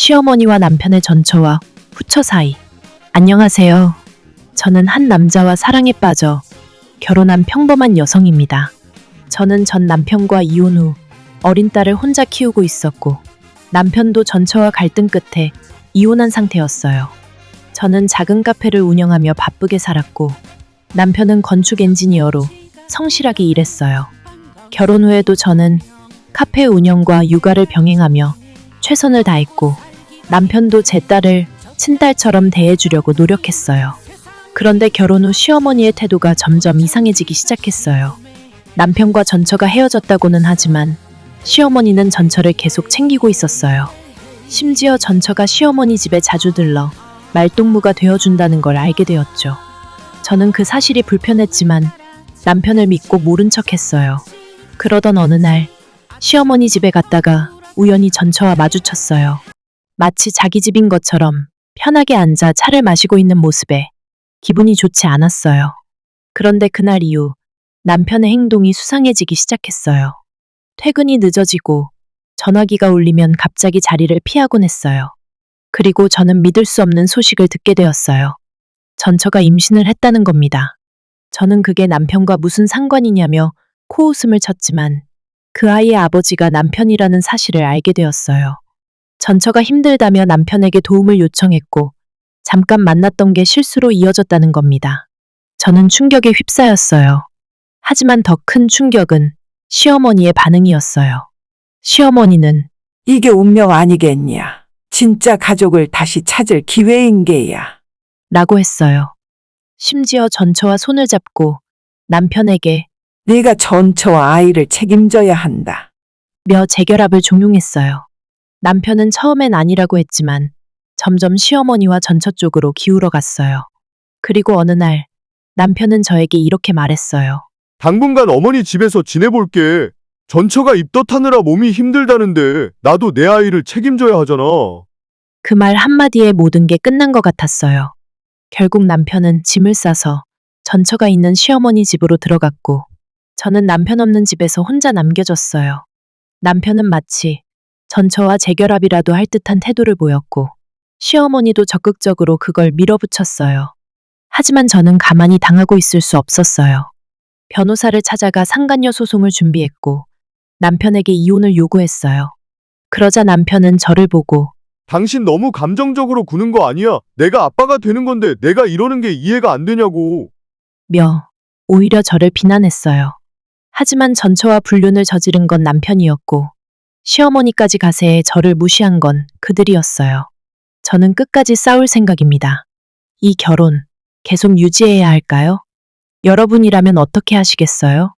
시어머니와 남편의 전처와 후처 사이. 안녕하세요. 저는 한 남자와 사랑에 빠져 결혼한 평범한 여성입니다. 저는 전 남편과 이혼 후 어린 딸을 혼자 키우고 있었고, 남편도 전처와 갈등 끝에 이혼한 상태였어요. 저는 작은 카페를 운영하며 바쁘게 살았고, 남편은 건축 엔지니어로 성실하게 일했어요. 결혼 후에도 저는 카페 운영과 육아를 병행하며 최선을 다했고, 남편도 제 딸을 친딸처럼 대해주려고 노력했어요. 그런데 결혼 후 시어머니의 태도가 점점 이상해지기 시작했어요. 남편과 전처가 헤어졌다고는 하지만 시어머니는 전처를 계속 챙기고 있었어요. 심지어 전처가 시어머니 집에 자주 들러 말동무가 되어준다는 걸 알게 되었죠. 저는 그 사실이 불편했지만 남편을 믿고 모른 척했어요. 그러던 어느 날 시어머니 집에 갔다가 우연히 전처와 마주쳤어요. 마치 자기 집인 것처럼 편하게 앉아 차를 마시고 있는 모습에 기분이 좋지 않았어요. 그런데 그날 이후 남편의 행동이 수상해지기 시작했어요. 퇴근이 늦어지고 전화기가 울리면 갑자기 자리를 피하곤 했어요. 그리고 저는 믿을 수 없는 소식을 듣게 되었어요. 전처가 임신을 했다는 겁니다. 저는 그게 남편과 무슨 상관이냐며 코웃음을 쳤지만 그 아이의 아버지가 남편이라는 사실을 알게 되었어요. 전처가 힘들다며 남편에게 도움을 요청했고, 잠깐 만났던 게 실수로 이어졌다는 겁니다. 저는 충격에 휩싸였어요. 하지만 더 큰 충격은 시어머니의 반응이었어요. 시어머니는 이게 운명 아니겠냐. 진짜 가족을 다시 찾을 기회인 게야. 라고 했어요. 심지어 전처와 손을 잡고 남편에게 네가 전처와 아이를 책임져야 한다. 며 재결합을 종용했어요. 남편은 처음엔 아니라고 했지만 점점 시어머니와 전처 쪽으로 기울어 갔어요. 그리고 어느 날 남편은 저에게 이렇게 말했어요. 당분간 어머니 집에서 지내볼게. 전처가 입덧하느라 몸이 힘들다는데 나도 내 아이를 책임져야 하잖아. 그 말 한마디에 모든 게 끝난 것 같았어요. 결국 남편은 짐을 싸서 전처가 있는 시어머니 집으로 들어갔고, 저는 남편 없는 집에서 혼자 남겨졌어요. 남편은 마치 전처와 재결합이라도 할 듯한 태도를 보였고, 시어머니도 적극적으로 그걸 밀어붙였어요. 하지만 저는 가만히 당하고 있을 수 없었어요. 변호사를 찾아가 상간녀 소송을 준비했고, 남편에게 이혼을 요구했어요. 그러자 남편은 저를 보고 당신 너무 감정적으로 구는 거 아니야? 내가 아빠가 되는 건데 내가 이러는 게 이해가 안 되냐고. 며 오히려 저를 비난했어요. 하지만 전처와 불륜을 저지른 건 남편이었고, 시어머니까지 가세해 저를 무시한 건 그들이었어요. 저는 끝까지 싸울 생각입니다. 이 결혼 계속 유지해야 할까요? 여러분이라면 어떻게 하시겠어요?